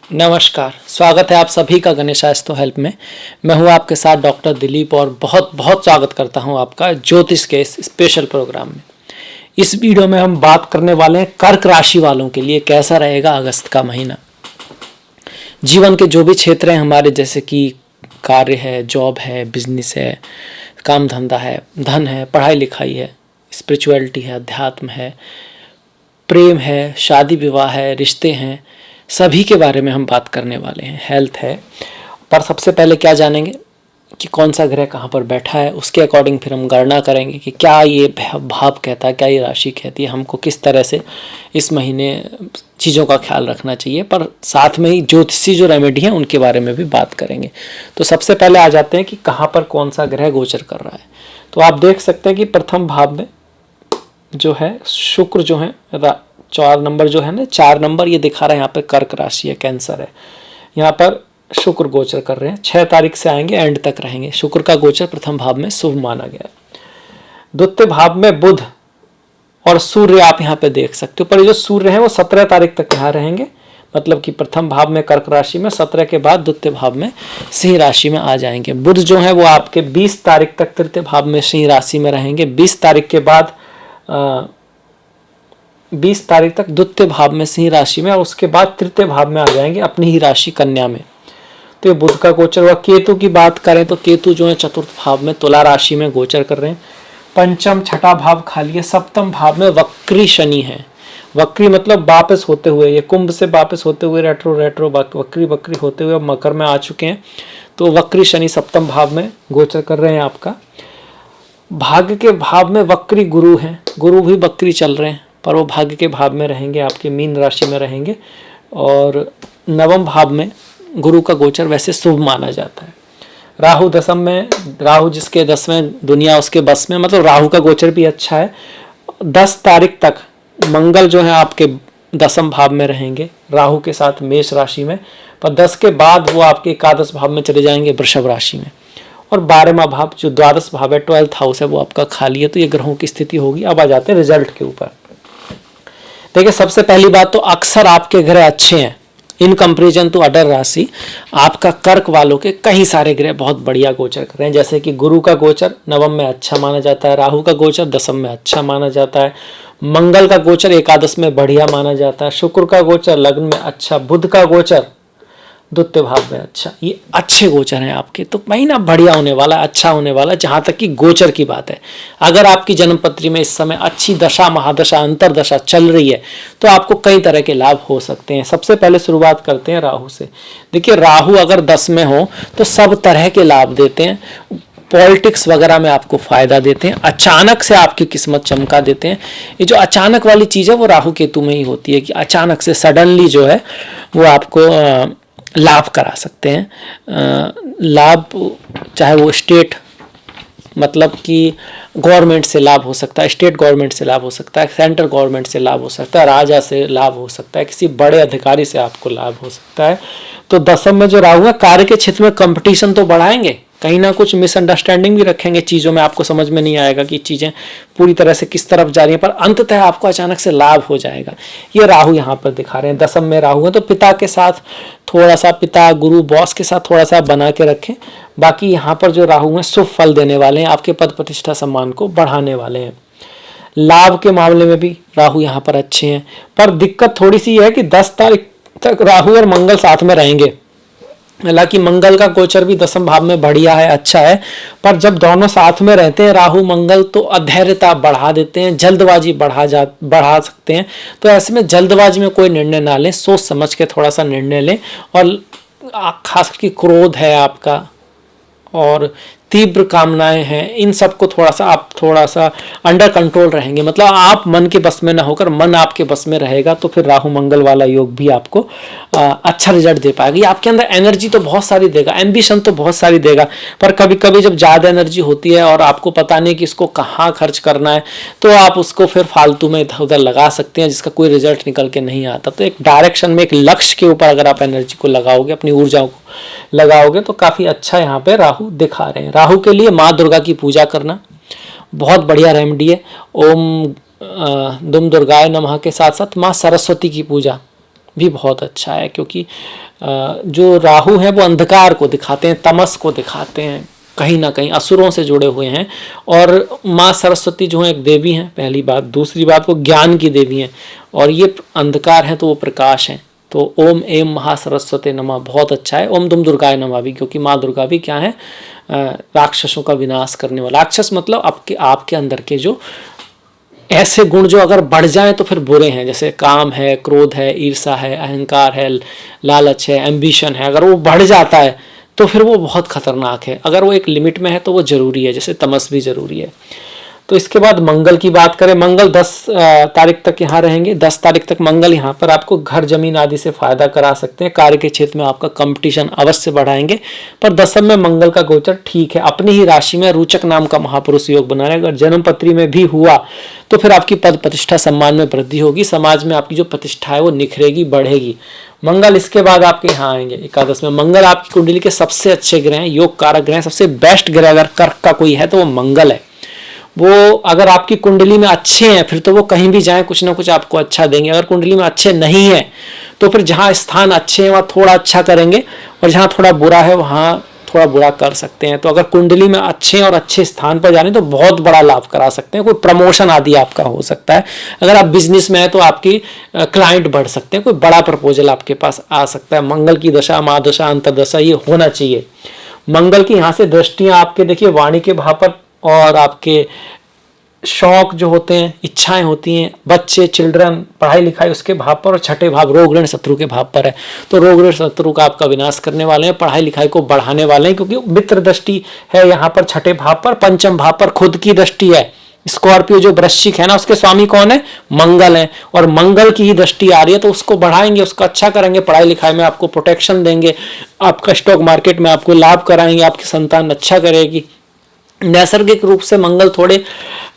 नमस्कार, स्वागत है आप सभी का गणेशास्तु हेल्प में। मैं हूं आपके साथ डॉक्टर दिलीप और बहुत बहुत स्वागत करता हूं आपका ज्योतिष के इस स्पेशल प्रोग्राम में। इस वीडियो में हम बात करने वाले हैं कर्क राशि वालों के लिए कैसा रहेगा अगस्त का महीना। जीवन के जो भी क्षेत्र हैं हमारे, जैसे कि कार्य है, जॉब है, बिजनेस है, काम धंधा है, धन है, पढ़ाई लिखाई है, स्पिरिचुअलिटी है, अध्यात्म है, प्रेम है, शादी विवाह है, रिश्ते हैं, सभी के बारे में हम बात करने वाले हैं। हेल्थ है, पर सबसे पहले क्या जानेंगे कि कौन सा ग्रह कहाँ पर बैठा है, उसके अकॉर्डिंग फिर हम गणना करेंगे कि क्या ये भाव कहता है, क्या ये राशि कहती है, हमको किस तरह से इस महीने चीज़ों का ख्याल रखना चाहिए। पर साथ में ही ज्योतिषी जो रेमेडी हैं उनके बारे में भी बात करेंगे। तो सबसे पहले आ जाते हैं कि कहाँ पर कौन सा ग्रह गोचर कर रहा है। तो आप देख सकते हैं कि प्रथम भाव में जो है शुक्र जो है 4 नंबर जो है ना, 4 नंबर ये दिखा रहा है यहाँ पे कर्क राशि है, कैंसर है। यहाँ पर शुक्र गोचर कर रहे हैं, 6 तारीख से आएंगे, एंड तक रहेंगे। शुक्र का गोचर प्रथम भाव में शुभ माना गया। द्वितीय भाव में बुध और सूर्य आप यहाँ पे देख सकते हो, पर ये जो सूर्य है वो 17 तारीख तक यहाँ रहेंगे। मतलब कि प्रथम भाव में कर्क राशि में, 17 के बाद द्वितीय भाव में सिंह राशि में आ जाएंगे। बुध जो है वो आपके 20 तारीख तक तृतीय भाव में सिंह राशि में रहेंगे। 20 तारीख के बाद 20 तारीख तक द्वितीय भाव में सिंह राशि में, और उसके बाद तृतीय भाव में आ जाएंगे अपनी ही राशि कन्या में। तो ये बुध का गोचर हुआ। केतु की बात करें तो केतु जो है चतुर्थ भाव में तुला राशि में गोचर कर रहे हैं। पंचम छठा भाव खाली है। सप्तम भाव में वक्री शनि है। वक्री मतलब वापस होते हुए, ये कुंभ से वापस होते हुए रेट्रो वक्री होते हुए मकर में आ चुके हैं। तो वक्री शनि सप्तम भाव में गोचर कर रहे हैं आपका। भाग्य के भाव में वक्री गुरु हैं, गुरु भी वक्री चल रहे हैं, पर वो भाग्य के भाव में रहेंगे, आपके मीन राशि में रहेंगे। और नवम भाव में गुरु का गोचर वैसे शुभ माना जाता है। राहु दशम में, राहु जिसके 10वें दुनिया उसके बस में, मतलब राहु का गोचर भी अच्छा है। 10 तारीख तक मंगल जो है आपके 10वें भाव में रहेंगे राहु के साथ मेष राशि में, पर 10 के बाद वो आपके एकादश भाव में चले जाएंगे वृषभ राशि में। और 12वां भाव जो द्वादश भाव है, 12th हाउस है, वो आपका खाली है। तो ये ग्रहों की स्थिति होगी। अब आ जाते हैं रिजल्ट के ऊपर। देखिए, सबसे पहली बात तो अक्सर आपके ग्रह अच्छे हैं इन कंपेरिजन टू अदर राशि। आपका कर्क वालों के कई सारे ग्रह बहुत बढ़िया गोचर कर रहे हैं। जैसे कि गुरु का गोचर नवम में अच्छा माना जाता है, राहु का गोचर दशम में अच्छा माना जाता है, मंगल का गोचर एकादश में बढ़िया माना जाता है, शुक्र का गोचर लग्न में अच्छा, बुध का गोचर द्वितीय भाव में अच्छा। ये अच्छे गोचर हैं आपके, तो महीना बढ़िया होने वाला, अच्छा होने वाला। जहां तक कि गोचर की बात है, अगर आपकी जन्मपत्री में इस समय अच्छी दशा, महादशा, अंतरदशा चल रही है तो आपको कई तरह के लाभ हो सकते हैं। सबसे पहले शुरुआत करते हैं राहु से। देखिए, राहु अगर 10 में हो तो सब तरह के लाभ देते हैं। पॉलिटिक्स वगैरह में आपको फायदा देते हैं, अचानक से आपकी किस्मत चमका देते हैं। ये जो अचानक वाली चीज़ है वो राहु केतु में ही होती है कि अचानक से सडनली जो है वो आपको लाभ करा सकते हैं। लाभ चाहे वो स्टेट, मतलब कि गवर्नमेंट से लाभ हो सकता है, स्टेट गवर्नमेंट से लाभ हो सकता है, सेंट्रल गवर्नमेंट से लाभ हो सकता है, राजा से लाभ हो सकता है, किसी बड़े अधिकारी से आपको लाभ हो सकता है। तो दशम में जो राहु है, कार्य के क्षेत्र में कंपटीशन तो बढ़ाएंगे, कहीं ना कुछ मिसअंडरस्टैंडिंग भी रखेंगे, चीज़ों में आपको समझ में नहीं आएगा कि चीज़ें पूरी तरह से किस तरफ जा रही हैं, पर अंततः आपको अचानक से लाभ हो जाएगा। ये राहु यहाँ पर दिखा रहे हैं। दशम में राहु है, तो पिता के साथ थोड़ा सा, पिता, गुरु, बॉस के साथ थोड़ा सा बना के रखें। बाकी यहाँ पर जो राहु हैं शुभ फल देने वाले हैं, आपके पद प्रतिष्ठा सम्मान को बढ़ाने वाले हैं। लाभ के मामले में भी राहु यहाँ पर अच्छे हैं, पर दिक्कत थोड़ी सी है कि 10 तारीख तक राहु और मंगल साथ में रहेंगे। हालांकि मंगल का गोचर भी दशम भाव में बढ़िया है, अच्छा है, पर जब दोनों साथ में रहते हैं राहु मंगल, तो अधैर्यता बढ़ा देते हैं, जल्दबाजी बढ़ा सकते हैं। तो ऐसे में जल्दबाजी में कोई निर्णय ना लें, सोच समझ के थोड़ा सा निर्णय लें। और खास करके क्रोध है आपका और तीव्र कामनाएं हैं, इन सबको आप थोड़ा सा अंडर कंट्रोल रहेंगे। मतलब आप मन के बस में ना होकर मन आपके बस में रहेगा, तो फिर राहु मंगल वाला योग भी आपको अच्छा रिजल्ट दे पाएगा। ये आपके अंदर एनर्जी तो बहुत सारी देगा, एम्बिशन तो बहुत सारी देगा, पर कभी कभी जब ज़्यादा एनर्जी होती है और आपको पता नहीं कि इसको कहाँ खर्च करना है, तो आप उसको फिर फालतू में इधर उधर लगा सकते हैं, जिसका कोई रिजल्ट निकल के नहीं आता। तो एक डायरेक्शन में, एक लक्ष्य के ऊपर अगर आप एनर्जी को लगाओगे, अपनी ऊर्जाओं को लगाओगे, तो काफ़ी अच्छा यहाँ पे राहु दिखा रहे हैं। राहु के लिए माँ दुर्गा की पूजा करना बहुत बढ़िया रेमेडी है। ओम दुम दुर्गाय नमः के साथ साथ माँ सरस्वती की पूजा भी बहुत अच्छा है, क्योंकि जो राहु है वो अंधकार को दिखाते हैं, तमस को दिखाते हैं, कहीं ना कहीं असुरों से जुड़े हुए हैं। और माँ सरस्वती जो है एक देवी हैं, पहली बात। दूसरी बात वो ज्ञान की देवी हैं, और ये अंधकार है तो वो प्रकाश है। तो ओम एम महासरस्वती नमः बहुत अच्छा है। ओम दुम दुर्गाय नमः भी, क्योंकि माँ दुर्गा भी क्या है, राक्षसों का विनाश करने वाला। राक्षस मतलब आपके अंदर के जो ऐसे गुण जो अगर बढ़ जाए तो फिर बुरे हैं, जैसे काम है, क्रोध है, ईर्षा है, अहंकार है, लालच है, एम्बिशन है, अगर वो बढ़ जाता है तो फिर वो बहुत खतरनाक है। अगर वो एक लिमिट में है तो वो जरूरी है, जैसे तमस भी जरूरी है। तो इसके बाद मंगल की बात करें, मंगल 10 तारीख तक यहाँ रहेंगे। 10 तारीख तक मंगल यहाँ पर आपको घर जमीन आदि से फायदा करा सकते हैं। कार्य के क्षेत्र में आपका कंपटीशन अवश्य बढ़ाएंगे। पर दशम में मंगल का गोचर ठीक है, अपनी ही राशि में रोचक नाम का महापुरुष योग बना रहे। अगर जन्म पत्री में भी हुआ तो फिर आपकी पद प्रतिष्ठा सम्मान में वृद्धि होगी, समाज में आपकी जो प्रतिष्ठा है वो निखरेगी, बढ़ेगी। मंगल इसके बाद आपके यहाँ आएंगे एकादश में। मंगल आपकी कुंडली के सबसे अच्छे ग्रह हैं, योग कारक ग्रह हैं, सबसे बेस्ट ग्रह अगर कर्क का कोई है तो वो मंगल है। वो अगर आपकी कुंडली में अच्छे हैं फिर तो वो कहीं भी जाएं कुछ ना कुछ आपको अच्छा देंगे। अगर कुंडली में अच्छे नहीं है तो फिर जहाँ स्थान अच्छे हैं वहाँ थोड़ा अच्छा करेंगे, और जहाँ थोड़ा बुरा है वहाँ थोड़ा बुरा कर सकते हैं। तो अगर कुंडली में अच्छे और अच्छे स्थान पर जाने तो बहुत बड़ा लाभ करा सकते हैं, कोई प्रमोशन आदि आपका हो सकता है। अगर आप बिजनेस में है तो आपकी क्लाइंट बढ़ सकते हैं, कोई बड़ा प्रपोजल आपके पास आ सकता है। मंगल की दशा, महादशा, अंतर्दशा ये होना चाहिए। मंगल की यहाँ से दृष्टियां आपके देखिए वाणी के भाव पर, और आपके शौक जो होते हैं, इच्छाएं होती हैं, बच्चे, चिल्ड्रन, पढ़ाई लिखाई उसके भाव पर, और छठे भाव रोग ऋण शत्रु के भाव पर है। तो रोग ऋण शत्रु का आपका विनाश करने वाले हैं, पढ़ाई लिखाई को बढ़ाने वाले हैं, क्योंकि मित्र दृष्टि है यहाँ पर छठे भाव पर। पंचम भाव पर खुद की दृष्टि है। स्कॉर्पियो जो वृश्चिक है ना, उसके स्वामी कौन है? मंगल है, और मंगल की ही दृष्टि आ रही है, तो उसको बढ़ाएंगे, उसको अच्छा करेंगे। पढ़ाई लिखाई में आपको प्रोटेक्शन देंगे, आपका स्टॉक मार्केट में आपको लाभ कराएंगे, आपकी संतान अच्छा करेगी। नैसर्गिक रूप से मंगल थोड़े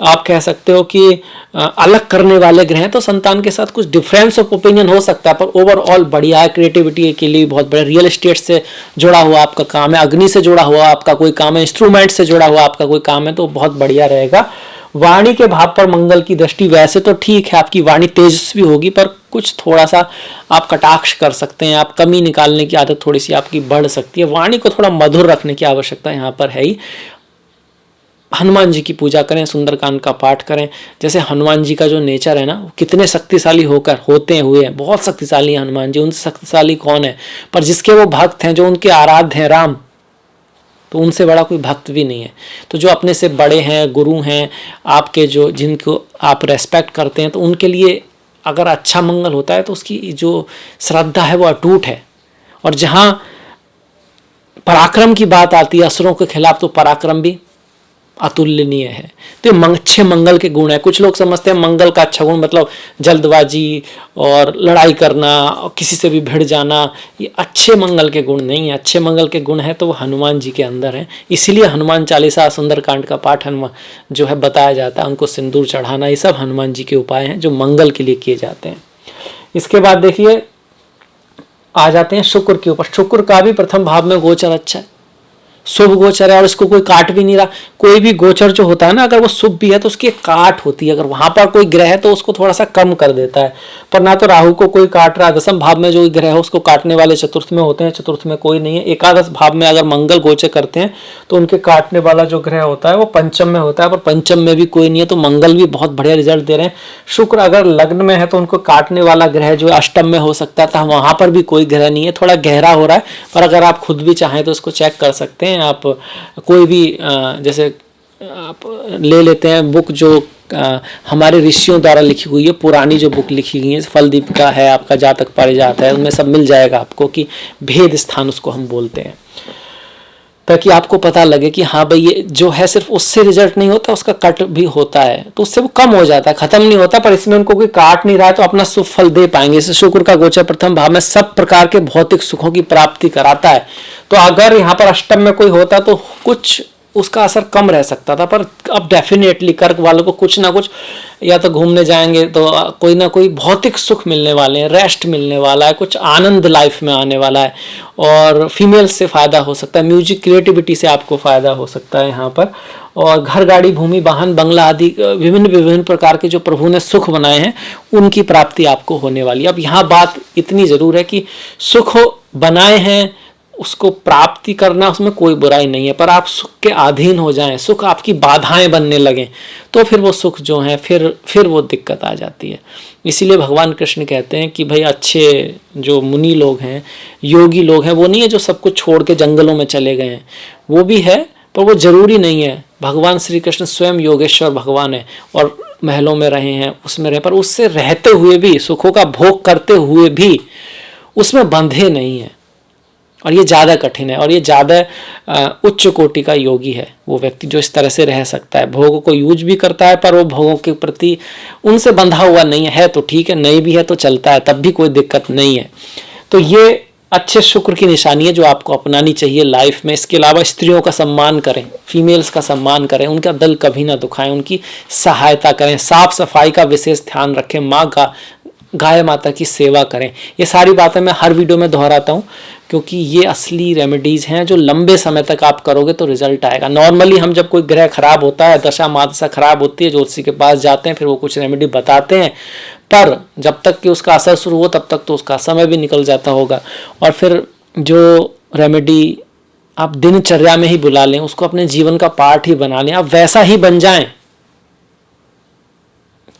आप कह सकते हो कि अलग करने वाले ग्रह हैं, तो संतान के साथ कुछ डिफरेंस ऑफ ओपिनियन हो सकता है, पर ओवरऑल बढ़िया है। क्रिएटिविटी के लिए बहुत बड़ा, रियल एस्टेट से जुड़ा हुआ आपका काम है, अग्नि से जुड़ा हुआ आपका कोई काम है, इंस्ट्रूमेंट से जुड़ा हुआ आपका कोई काम है, तो बहुत बढ़िया रहेगा। वाणी के भाव पर मंगल की दृष्टि, वैसे तो ठीक है, आपकी वाणी तेजस्वी होगी, पर कुछ थोड़ा सा आप कटाक्ष कर सकते हैं, आप कमी निकालने की आदत थोड़ी सी आपकी बढ़ सकती है। वाणी को थोड़ा मधुर रखने की आवश्यकता यहाँ पर है ही। हनुमान जी की पूजा करें, सुंदरकांड का पाठ करें। जैसे हनुमान जी का जो नेचर है ना, वो कितने शक्तिशाली होते हुए हैं, बहुत शक्तिशाली है हनुमान जी। उनसे शक्तिशाली कौन है? पर जिसके वो भक्त हैं, जो उनके आराध्य हैं, राम, तो उनसे बड़ा कोई भक्त भी नहीं है। तो जो अपने से बड़े हैं, गुरु हैं आपके, जो जिनको आप रेस्पेक्ट करते हैं, तो उनके लिए अगर अच्छा मंगल होता है तो उसकी जो श्रद्धा है वो अटूट है। और जहाँ पराक्रम की बात आती है असुरों के खिलाफ, तो पराक्रम भी अतुलनीय है। तो ये अच्छे मंगल के गुण है। कुछ लोग समझते हैं मंगल का अच्छा गुण मतलब जल्दबाजी और लड़ाई करना और किसी से भी भिड़ जाना, ये अच्छे मंगल के गुण नहीं है। अच्छे मंगल के गुण है तो वो हनुमान जी के अंदर है। इसीलिए हनुमान चालीसा, सुंदरकांड का पाठ हनुमान जो है बताया जाता है, उनको सिंदूर चढ़ाना, ये सब हनुमान जी के उपाय हैं जो मंगल के लिए किए जाते हैं। इसके बाद देखिए आ जाते हैं शुक्र के ऊपर। शुक्र का भी प्रथम भाव में गोचर अच्छा है, शुभ गोचर है, और इसको कोई काट भी नहीं रहा। कोई भी गोचर जो होता है ना, अगर वो शुभ भी है तो उसकी एक काट होती है। अगर वहां पर कोई ग्रह है तो उसको थोड़ा सा कम कर देता है। पर ना तो राहु को कोई काट रहा है, दशम भाव में जो ग्रह है उसको काटने वाले चतुर्थ में होते हैं, चतुर्थ में कोई नहीं है। एकादश भाव में अगर मंगल गोचर करते हैं तो उनके काटने वाला जो ग्रह होता है वो पंचम में होता है, पर पंचम में भी कोई नहीं है, तो मंगल भी बहुत बढ़िया रिजल्ट दे रहे हैं। शुक्र अगर लग्न में है तो उनको काटने वाला ग्रह जो अष्टम में हो सकता था, वहां पर भी कोई ग्रह नहीं है, थोड़ा गहरा हो रहा है। पर अगर आप खुद भी चाहें तो इसको चेक कर सकते हैं। आप कोई भी जैसे आप ले लेते हैं बुक जो हमारे ऋषियों द्वारा लिखी हुई है, पुरानी जो बुक लिखी गई है, फल दीपिका है, आपका जातक पारिजात है, उनमें सब मिल जाएगा आपको कि भेद स्थान उसको हम बोलते हैं, ताकि आपको पता लगे कि हाँ भाई ये जो है सिर्फ उससे रिजल्ट नहीं होता, उसका कट भी होता है, तो उससे वो कम हो जाता है, खत्म नहीं होता। पर इसमें उनको कोई काट नहीं रहा है तो अपना शुभ फल दे पाएंगे। इसे शुक्र का गोचर प्रथम भाव में सब प्रकार के भौतिक सुखों की प्राप्ति कराता है। तो अगर यहाँ पर अष्टम में कोई होता तो कुछ उसका असर कम रह सकता था, पर अब डेफिनेटली कर्क वालों को कुछ ना कुछ, या तो घूमने जाएंगे तो कोई ना कोई भौतिक सुख मिलने वाले हैं, रेस्ट मिलने वाला है, कुछ आनंद लाइफ में आने वाला है, और फीमेल्स से फ़ायदा हो सकता है, म्यूजिक क्रिएटिविटी से आपको फ़ायदा हो सकता है यहाँ पर, और घर गाड़ी भूमि वाहन बंगला आदि विभिन्न विभिन्न प्रकार के जो प्रभु ने सुख बनाए हैं उनकी प्राप्ति आपको होने वाली है। अब यहाँ बात इतनी ज़रूर है कि सुख बनाए हैं उसको प्राप्ति करना, उसमें कोई बुराई नहीं है, पर आप सुख के अधीन हो जाएं, सुख आपकी बाधाएं बनने लगें, तो फिर वो सुख जो है फिर वो दिक्कत आ जाती है। इसीलिए भगवान कृष्ण कहते हैं कि भाई अच्छे जो मुनि लोग हैं, योगी लोग हैं, वो नहीं है जो सब कुछ छोड़ के जंगलों में चले गए हैं, वो भी है, पर वो जरूरी नहीं है। भगवान श्री कृष्ण स्वयं योगेश्वर भगवान है और महलों में रहे हैं, उसमें रहे, पर उससे रहते हुए भी, सुखों का भोग करते हुए भी उसमें बंधे नहीं है, और ये ज़्यादा कठिन है, और ये ज़्यादा उच्च कोटि का योगी है वो व्यक्ति जो इस तरह से रह सकता है, भोगों को यूज भी करता है पर वो भोगों के प्रति उनसे बंधा हुआ नहीं है तो ठीक है, नहीं भी है तो चलता है, तब भी कोई दिक्कत नहीं है। तो ये अच्छे शुक्र की निशानी है जो आपको अपनानी चाहिए लाइफ में। इसके अलावा स्त्रियों का सम्मान करें, फीमेल्स का सम्मान करें, उनका दिल कभी ना दुखाएं, उनकी सहायता करें, साफ सफाई का विशेष ध्यान रखें, माँ का गाय माता की सेवा करें। ये सारी बातें मैं हर वीडियो में दोहराता हूँ क्योंकि ये असली रेमेडीज़ हैं जो लंबे समय तक आप करोगे तो रिजल्ट आएगा। नॉर्मली हम जब कोई ग्रह खराब होता है, दशा महादशा खराब होती है, ज्योतिषी के पास जाते हैं, फिर वो कुछ रेमेडी बताते हैं, पर जब तक कि उसका असर शुरू हो तब तक तो उसका समय भी निकल जाता होगा, और फिर जो रेमेडी आप दिनचर्या में ही बुला लें, उसको अपने जीवन का पार्ट ही बना लें, आप वैसा ही बन जाएं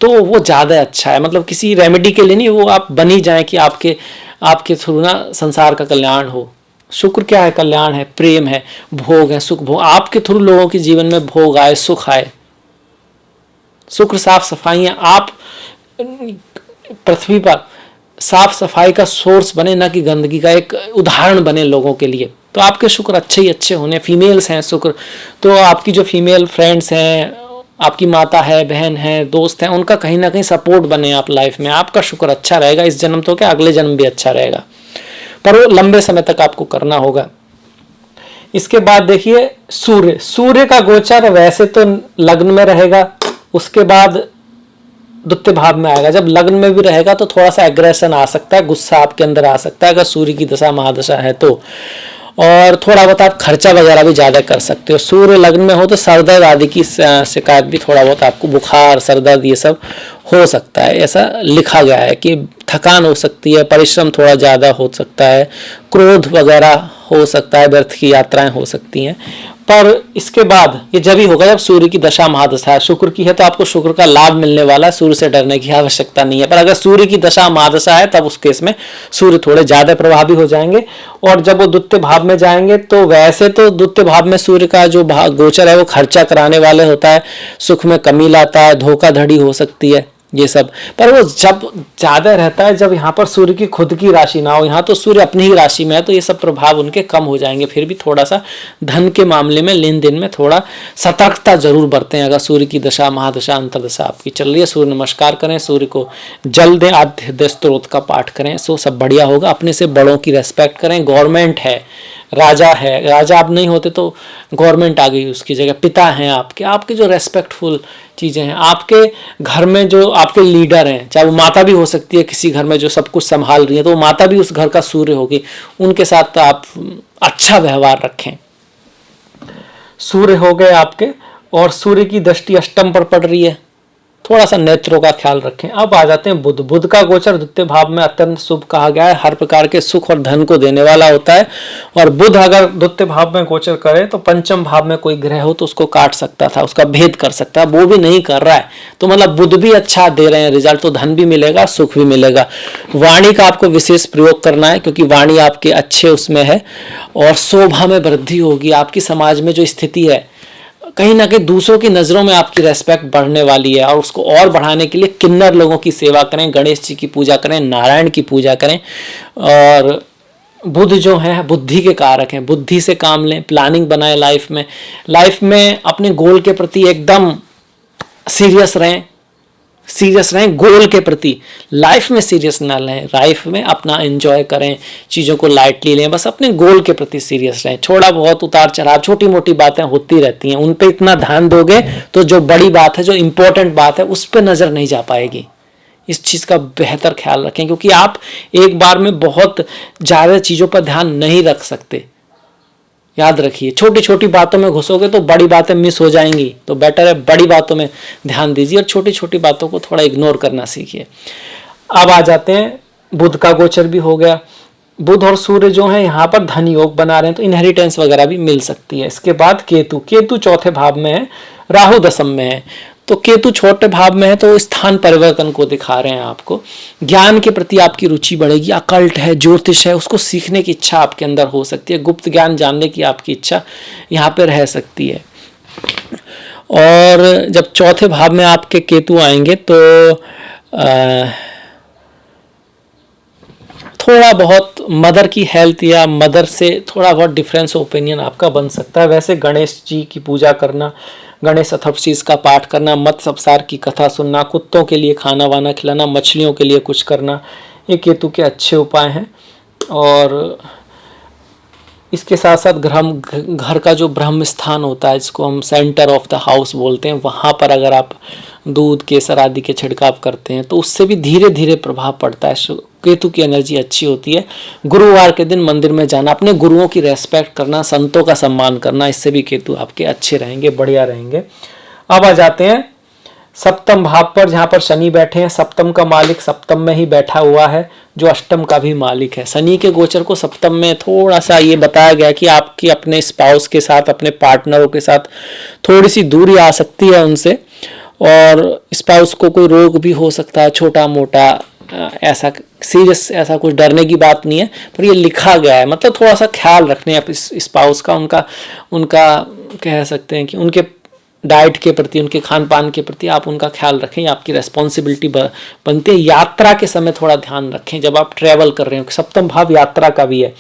तो वो ज़्यादा अच्छा है। मतलब किसी रेमेडी के लिए नहीं, वो आप बन ही जाएं कि आपके थ्रू ना संसार का कल्याण हो। शुक्र क्या है? कल्याण है, प्रेम है, भोग है, सुख भोग, आपके थ्रू लोगों के जीवन में भोग आए, सुख आए। शुक्र साफ सफाई है, आप पृथ्वी पर साफ सफाई का सोर्स बने, ना कि गंदगी का एक उदाहरण बने लोगों के लिए। तो आपके शुक्र अच्छे ही अच्छे होने, फीमेल्स हैं शुक्र, तो आपकी जो फीमेल फ्रेंड्स हैं, आपकी माता है, बहन है, दोस्त हैं, उनका कहीं ना कहीं सपोर्ट बने आप लाइफ में, आपका शुक्र अच्छा रहेगा। इस जन्म तो क्या, अगले जन्म भी अच्छा रहेगा, पर वो लंबे समय तक आपको करना होगा। इसके बाद देखिए सूर्य का गोचर वैसे तो लग्न में रहेगा, उसके बाद द्वितीय भाव में आएगा। जब लग्न में भी रहेगा तो थोड़ा सा एग्रेशन आ सकता है, गुस्सा आपके अंदर आ सकता है अगर सूर्य की दशा महादशा है तो, और थोड़ा बहुत आप खर्चा वगैरह भी ज़्यादा कर सकते हो। सूर्य लग्न में हो तो सर दर्द आदि की शिकायत भी, थोड़ा बहुत आपको बुखार, सर दर्द ये सब हो सकता है। ऐसा लिखा गया है कि थकान हो सकती है, परिश्रम थोड़ा ज़्यादा हो सकता है, क्रोध वगैरह हो सकता है, व्यर्थ की यात्राएं हो सकती हैं। पर इसके बाद ये जब ही होगा जब सूर्य की दशा महादशा है। शुक्र की है तो आपको शुक्र का लाभ मिलने वाला है, सूर्य से डरने की आवश्यकता नहीं है। पर अगर सूर्य की दशा महादशा है तब उस केस में सूर्य थोड़े ज्यादा प्रभावी हो जाएंगे। और जब वो द्वितीय भाव में जाएंगे तो वैसे तो द्वितीय भाव में सूर्य का जो गोचर है वो खर्चा कराने वाले होता है, सुख में कमी लाता है, धोखाधड़ी हो सकती है, ये सब। पर वो जब ज्यादा रहता है जब यहाँ पर सूर्य की खुद की राशि ना हो, यहाँ तो सूर्य अपनी ही राशि में है, तो ये सब प्रभाव उनके कम हो जाएंगे। फिर भी थोड़ा सा धन के मामले में, लेन देन में थोड़ा सतर्कता जरूर बरतें। अगर सूर्य की दशा महादशा अंतरदशा आपकी चल रही है, सूर्य नमस्कार करें, सूर्य को जल दें, आद्य स्त्रोत का पाठ करें, सो सब बढ़िया होगा। अपने से बड़ों की रेस्पेक्ट करें। गवर्नमेंट है, राजा है, राजा आप नहीं होते तो गवर्नमेंट आ गई उसकी जगह, पिता हैं आपके जो रेस्पेक्टफुल चीज़ें हैं, आपके घर में जो आपके लीडर हैं, चाहे वो माता भी हो सकती है किसी घर में जो सब कुछ संभाल रही है, तो वो माता भी उस घर का सूर्य होगी, उनके साथ तो आप अच्छा व्यवहार रखें। सूर्य हो गए आपके, और सूर्य की दृष्टि अष्टम पर पड़ रही है, थोड़ा सा नेत्रों का ख्याल रखें। अब आ जाते हैं बुध का गोचर द्वितीय भाव में अत्यंत शुभ कहा गया है, हर प्रकार के सुख और धन को देने वाला होता है। और बुध अगर द्वितीय भाव में गोचर करे तो पंचम भाव में कोई ग्रह हो तो उसको काट सकता था, उसका भेद कर सकता है, वो भी नहीं कर रहा है, तो मतलब बुध भी अच्छा दे रहे हैं रिजल्ट, तो धन भी मिलेगा, सुख भी मिलेगा। वाणी का आपको विशेष प्रयोग करना है क्योंकि वाणी आपके अच्छे उसमें है, और शोभा में वृद्धि होगी। आपकी समाज में जो स्थिति है, कहीं ना कहीं दूसरों की नज़रों में आपकी रेस्पेक्ट बढ़ने वाली है, और उसको और बढ़ाने के लिए किन्नर लोगों की सेवा करें, गणेश जी की पूजा करें, नारायण की पूजा करें। और बुध जो है बुद्धि के कारक हैं, बुद्धि से काम लें, प्लानिंग बनाएं लाइफ में अपने गोल के प्रति एकदम सीरियस रहें, सीरियस रहें गोल के प्रति, लाइफ में सीरियस ना रहें, लाइफ में अपना एंजॉय करें, चीज़ों को लाइटली लें, बस अपने गोल के प्रति सीरियस रहें। थोड़ा बहुत उतार चढ़ाव, छोटी मोटी बातें होती रहती हैं, उन पे इतना ध्यान दोगे तो जो बड़ी बात है, जो इम्पोर्टेंट बात है, उस पर नज़र नहीं जा पाएगी। इस चीज़ का बेहतर ख्याल रखें, क्योंकि आप एक बार में बहुत ज़्यादा चीज़ों पर ध्यान नहीं रख सकते। याद रखिए, छोटी छोटी बातों में घुसोगे तो बड़ी बातें मिस हो जाएंगी, तो बेटर है बड़ी बातों में ध्यान दीजिए और छोटी छोटी बातों को थोड़ा इग्नोर करना सीखिए। अब आ जाते हैं, बुध का गोचर भी हो गया। बुध और सूर्य जो है यहाँ पर धन योग बना रहे हैं, तो इनहेरिटेंस वगैरह भी मिल सकती है। इसके बाद केतु, केतु चौथे भाव में है, राहु दशम में है। तो केतु छोटे भाव में है तो स्थान परिवर्तन को दिखा रहे हैं आपको। ज्ञान के प्रति आपकी रुचि बढ़ेगी, अकल्ट है, ज्योतिष है, उसको सीखने की इच्छा आपके अंदर हो सकती है, गुप्त ज्ञान जानने की आपकी इच्छा यहाँ पे रह सकती है। और जब चौथे भाव में आपके केतु आएंगे तो थोड़ा बहुत मदर की हेल्थ या मदर से थोड़ा बहुत डिफरेंस ओपिनियन आपका बन सकता है। वैसे गणेश जी की पूजा करना, गणेश चतुर्थी का पाठ करना, मत्स्य अवतार की कथा सुनना, कुत्तों के लिए खाना वाना खिलाना, मछलियों के लिए कुछ करना, ये केतु के अच्छे उपाय हैं। और इसके साथ साथ घर का जो ब्रह्म स्थान होता है, जिसको हम सेंटर ऑफ द हाउस बोलते हैं, वहाँ पर अगर आप दूध केसर आदि के छिड़काव करते हैं तो उससे भी धीरे धीरे प्रभाव पड़ता है। केतु की एनर्जी अच्छी होती है। गुरुवार के दिन मंदिर में जाना, अपने गुरुओं की रेस्पेक्ट करना, संतों का सम्मान करना, इससे भी केतु आपके अच्छे रहेंगे, बढ़िया रहेंगे। अब आ जाते हैं सप्तम भाव पर, जहाँ पर शनि बैठे हैं। सप्तम का मालिक सप्तम में ही बैठा हुआ है, जो अष्टम का भी मालिक है। शनि के गोचर को सप्तम में थोड़ा सा ये बताया गया कि आपकी अपने स्पाउस के साथ, अपने पार्टनरों के साथ थोड़ी सी दूरी आ सकती है उनसे, और स्पाउस को कोई रोग भी हो सकता है छोटा मोटा, ऐसा सीरियस ऐसा कुछ डरने की बात नहीं है, पर ये लिखा गया है, मतलब थोड़ा सा ख्याल रखने आप स्पाउस का, उनका कह सकते हैं कि उनके डाइट के प्रति, उनके खान पान के प्रति आप उनका ख्याल रखें, आपकी रेस्पॉन्सिबिलिटी बनती है। यात्रा के समय थोड़ा ध्यान रखें जब आप ट्रैवल कर रहे हो, सप्तम भाव यात्रा का भी है।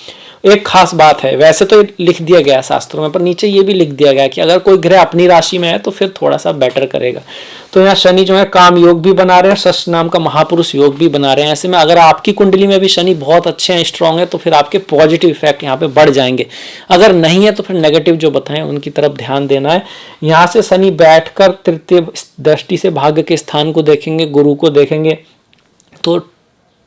एक खास बात है, वैसे तो लिख दिया गया शास्त्रों में, पर नीचे ये भी लिख दिया गया कि अगर कोई ग्रह अपनी राशि में है तो फिर थोड़ा सा बेटर करेगा। तो यहाँ शनि जो है काम योग भी बना रहे हैं, शश नाम का महापुरुष योग भी बना रहे हैं। ऐसे में अगर आपकी कुंडली में भी शनि बहुत अच्छे हैं, स्ट्रांग है, तो फिर आपके पॉजिटिव इफेक्ट यहाँ पे बढ़ जाएंगे। अगर नहीं है तो फिर नेगेटिव जो बताएं उनकी तरफ ध्यान देना है। यहाँ से शनि बैठकर तृतीय दृष्टि से भाग्य के स्थान को देखेंगे, गुरु को देखेंगे, तो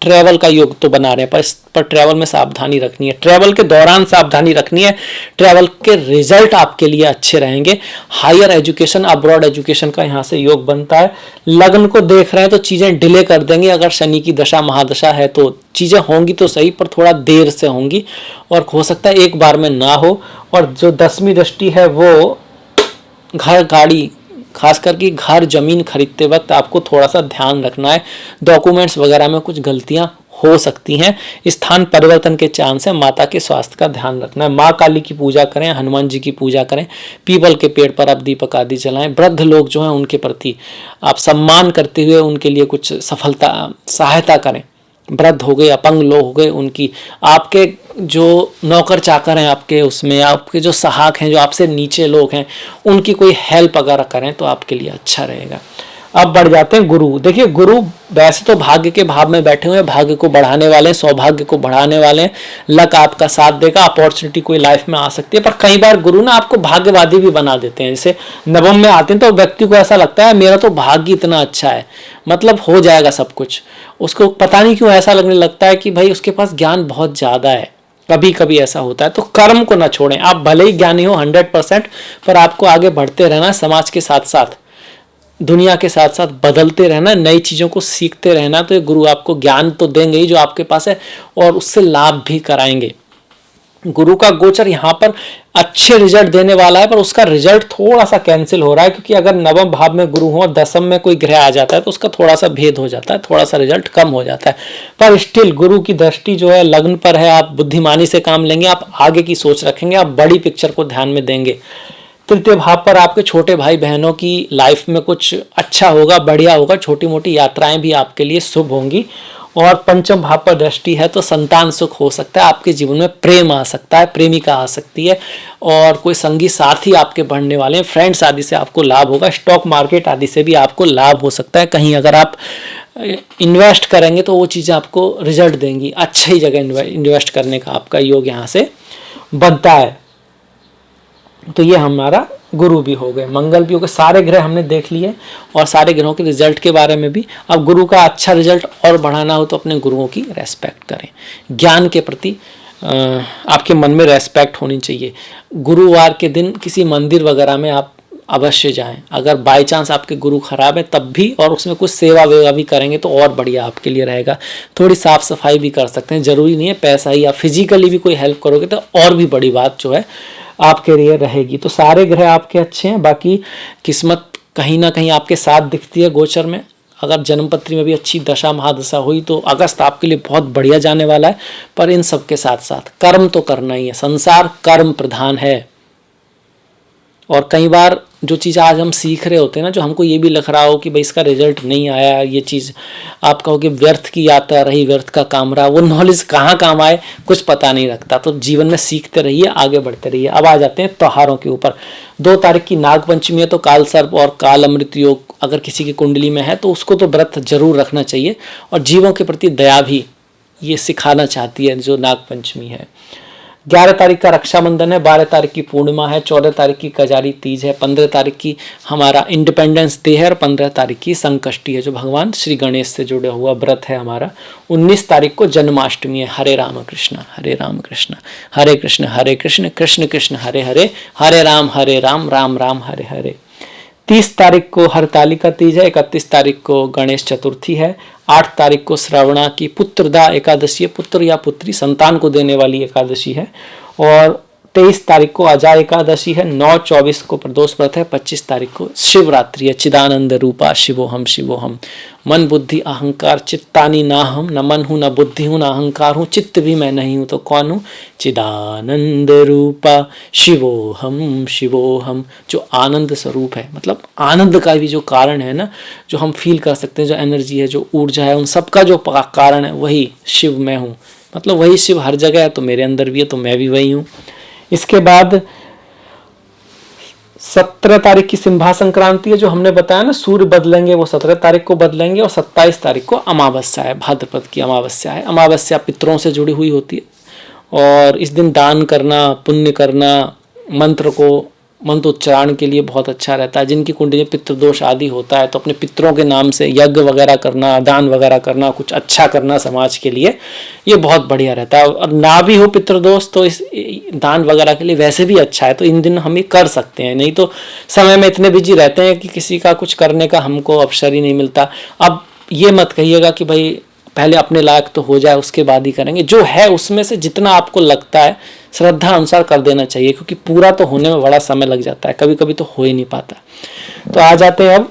ट्रैवल का योग तो बना रहे हैं, पर ट्रैवल में सावधानी रखनी है, ट्रैवल के दौरान सावधानी रखनी है। ट्रैवल के रिजल्ट आपके लिए अच्छे रहेंगे। हायर एजुकेशन, अब्रॉड एजुकेशन का यहाँ से योग बनता है। लग्न को देख रहे हैं तो चीज़ें डिले कर देंगे, अगर शनि की दशा महादशा है तो चीज़ें होंगी तो सही, पर थोड़ा देर से होंगी, और हो सकता है एक बार में ना हो। और जो 10वीं दृष्टि है वो घर गाड़ी, खास करके घर जमीन खरीदते वक्त आपको थोड़ा सा ध्यान रखना है। डॉक्यूमेंट्स वगैरह में कुछ गलतियां हो सकती हैं, स्थान परिवर्तन के चांस है। माता के स्वास्थ्य का ध्यान रखना है। माँ काली की पूजा करें, हनुमान जी की पूजा करें, पीपल के पेड़ पर आप दीपक आदि जलाएं। वृद्ध लोग जो हैं उनके प्रति आप सम्मान करते हुए उनके लिए कुछ सहायता करें। वृद्ध हो गए, अपंग लोग हो गए, उनकी, आपके जो नौकर चाकर हैं आपके उसमें, आपके जो सहायक हैं, जो आपसे नीचे लोग हैं, उनकी कोई हेल्प अगर करें तो आपके लिए अच्छा रहेगा। अब बढ़ जाते हैं गुरु। देखिए गुरु वैसे तो भाग्य के भाव में बैठे हुए हैं, भाग्य को बढ़ाने वाले हैं, सौभाग्य को बढ़ाने वाले हैं। लक आपका साथ देगा, अपॉर्चुनिटी कोई लाइफ में आ सकती है, पर कई बार गुरु ना आपको भाग्यवादी भी बना देते हैं। जैसे नवम में आते हैं तो व्यक्ति को ऐसा लगता है मेरा तो भाग्य इतना अच्छा है, मतलब हो जाएगा सब कुछ। उसको पता नहीं क्यों ऐसा लगने लगता है कि भाई उसके पास ज्ञान बहुत ज्यादा है। कभी कभी ऐसा होता है। तो कर्म को ना छोड़ें। आप भले ही ज्ञानी हो 100%, पर आपको आगे बढ़ते रहना, समाज के साथ साथ, दुनिया के साथ साथ बदलते रहना, नई चीज़ों को सीखते रहना। तो ये गुरु आपको ज्ञान तो देंगे ही जो आपके पास है, और उससे लाभ भी कराएंगे। गुरु का गोचर यहाँ पर अच्छे रिजल्ट देने वाला है, पर उसका रिजल्ट थोड़ा सा कैंसिल हो रहा है, क्योंकि अगर नवम भाव में गुरु हो और दसम में कोई ग्रह आ जाता है तो उसका थोड़ा सा भेद हो जाता है, थोड़ा सा रिजल्ट कम हो जाता है। पर स्टिल गुरु की दृष्टि जो है लग्न पर है, आप बुद्धिमानी से काम लेंगे, आप आगे की सोच रखेंगे, आप बड़ी पिक्चर को ध्यान में देंगे। तृतीय भाव पर आपके छोटे भाई बहनों की लाइफ में कुछ अच्छा होगा, बढ़िया होगा, छोटी मोटी यात्राएं भी आपके लिए शुभ होंगी। और पंचम भाव पर दृष्टि है तो संतान सुख हो सकता है, आपके जीवन में प्रेम आ सकता है, प्रेमिका आ सकती है, और कोई संगी साथी आपके बढ़ने वाले हैं, फ्रेंड्स आदि से आपको लाभ होगा, स्टॉक मार्केट आदि से भी आपको लाभ हो सकता है। कहीं अगर आप इन्वेस्ट करेंगे तो वो चीज़ें आपको रिजल्ट देंगी, अच्छी जगह इन्वेस्ट करने का आपका योग यहाँ से बनता है। तो ये हमारा गुरु भी हो गए, मंगल भी हो गए, सारे ग्रह हमने देख लिए और सारे ग्रहों के रिजल्ट के बारे में भी। अब गुरु का अच्छा रिजल्ट और बढ़ाना हो तो अपने गुरुओं की रेस्पेक्ट करें, ज्ञान के प्रति आपके मन में रेस्पेक्ट होनी चाहिए। गुरुवार के दिन किसी मंदिर वगैरह में आप अवश्य जाएं, अगर बाई चांस आपके गुरु खराब है तब भी, और उसमें कुछ सेवा वेवा भी करेंगे तो और बढ़िया आपके लिए रहेगा। थोड़ी साफ सफाई भी कर सकते हैं, जरूरी नहीं है पैसा ही, आप फिजिकली भी कोई हेल्प करोगे तो और भी बड़ी बात जो है आपके लिए रहेगी। तो सारे ग्रह आपके अच्छे हैं, बाकी किस्मत कहीं ना कहीं आपके साथ दिखती है गोचर में। अगर जन्मपत्री में भी अच्छी दशा महादशा हुई तो अगस्त आपके लिए बहुत बढ़िया जाने वाला है। पर इन सब के साथ साथ कर्म तो करना ही है, संसार कर्म प्रधान है। और कई बार जो चीज़ आज हम सीख रहे होते हैं ना, जो हमको ये भी लग रहा हो कि भाई इसका रिजल्ट नहीं आया, ये चीज़ आप कहोगे व्यर्थ की यात्रा रही, व्यर्थ का काम रहा, वो नॉलेज कहाँ काम आए कुछ पता नहीं लगता। तो जीवन में सीखते रहिए, आगे बढ़ते रहिए। अब आ जाते हैं त्योहारों के ऊपर। 2 तारीख की नाग पंचमी है तो काल सर्प और काल अमृत योग अगर किसी की कुंडली में है तो उसको तो व्रत जरूर रखना चाहिए, और जीवों के प्रति दया भी ये सिखाना चाहती है जो नाग पंचमी है। 11 तारीख का रक्षाबंधन है, 12 तारीख की पूर्णिमा है, 14 तारीख की कजारी तीज है, 15 तारीख की हमारा इंडिपेंडेंस डे है, और 15 तारीख की संकष्टी है जो भगवान श्री गणेश से जुड़ा हुआ व्रत है हमारा। 19 तारीख को जन्माष्टमी है। हरे राम कृष्ण हरे राम कृष्ण हरे कृष्ण हरे कृष्ण कृष्ण कृष्ण हरे हरे, हरे राम राम राम हरे हरे। 30 तारीख को हरतालिका तीज है, 31 तारीख को गणेश चतुर्थी है, 8 तारीख को श्रवणा की पुत्रदा एकादशी है, पुत्र या पुत्री संतान को देने वाली एकादशी है, और 23 तारीख को अजा एकादशी है, 9/24 को प्रदोष व्रत है, 25 तारीख को शिवरात्रि है। चिदानंद रूपा शिवोहम शिवोहम, मन बुद्धि अहंकार चित्तानी ना हम, न मन हूँ न बुद्धि हूँ न अहंकार हूँ, चित्त भी मैं नहीं हूँ तो कौन हूँ। चिदानंद रूपा शिवोहम शिवोहम, जो आनंद स्वरूप है, मतलब आनंद का भी जो कारण है ना, जो हम फील कर सकते हैं, जो एनर्जी है, जो ऊर्जा है, उन सबका जो कारण है वही शिव मैं हूँ। मतलब वही शिव हर जगह है तो मेरे अंदर भी है, तो मैं भी वही हूँ। इसके बाद 17 तारीख की सिंहा संक्रांति है, जो हमने बताया ना सूर्य बदलेंगे, वो 17 तारीख को बदलेंगे, और 27 तारीख को अमावस्या है, भाद्रपद की अमावस्या है। अमावस्या पितरों से जुड़ी हुई होती है, और इस दिन दान करना, पुण्य करना, मंत्र उच्चारण के लिए बहुत अच्छा रहता है। जिनकी कुंडली में पितृदोष आदि होता है तो अपने पितरों के नाम से यज्ञ वगैरह करना, दान वगैरह करना, कुछ अच्छा करना समाज के लिए, ये बहुत बढ़िया रहता है। और ना भी हो पितृदोष तो इस दान वगैरह के लिए वैसे भी अच्छा है, तो इन दिन हम ये कर सकते हैं। नहीं तो समय में इतने बिजी रहते हैं कि किसी का कुछ करने का हमको अवसर ही नहीं मिलता। अब ये मत कहिएगा कि भाई पहले अपने लायक तो हो जाए उसके बाद ही करेंगे, जो है उसमें से जितना आपको लगता है श्रद्धा अनुसार कर देना चाहिए, क्योंकि पूरा तो होने में बड़ा समय लग जाता है, कभी कभी तो हो ही नहीं पाता। तो आ जाते हैं अब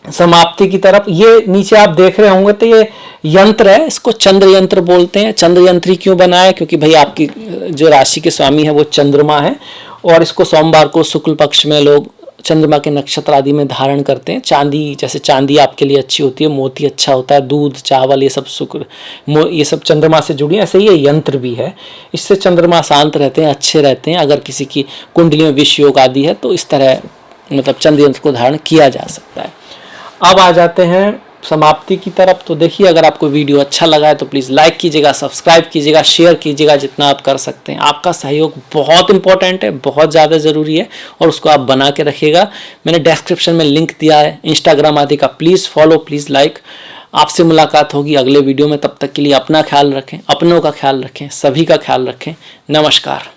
समाप्ति की तरफ। ये नीचे आप देख रहे होंगे तो ये यंत्र है, इसको चंद्र यंत्र बोलते हैं। चंद्र यंत्र ही क्यों बनाया, क्योंकि भाई आपकी जो राशि के स्वामी है वो चंद्रमा है, और इसको सोमवार को शुक्ल पक्ष में लोग चंद्रमा के नक्षत्र आदि में धारण करते हैं। चांदी, जैसे चांदी आपके लिए अच्छी होती है, मोती अच्छा होता है, दूध चावल ये सब ये सब चंद्रमा से जुड़ी है, ऐसे ही ये यंत्र भी है। इससे चंद्रमा शांत रहते हैं, अच्छे रहते हैं। अगर किसी की कुंडली में विष योग आदि है तो इस तरह मतलब चंद्र यंत्र को धारण किया जा सकता है। अब आ जाते हैं समाप्ति की तरफ। तो देखिए, अगर आपको वीडियो अच्छा लगा है तो प्लीज़ लाइक कीजिएगा, सब्सक्राइब कीजिएगा, शेयर कीजिएगा जितना आप कर सकते हैं। आपका सहयोग बहुत इंपॉर्टेंट है, बहुत ज़्यादा ज़रूरी है, और उसको आप बना के रखिएगा। मैंने डिस्क्रिप्शन में लिंक दिया है इंस्टाग्राम आदि का, प्लीज़ फॉलो, प्लीज़ लाइक। आपसे मुलाकात होगी अगले वीडियो में, तब तक के लिए अपना ख्याल रखें, अपनों का ख्याल रखें, सभी का ख्याल रखें। नमस्कार।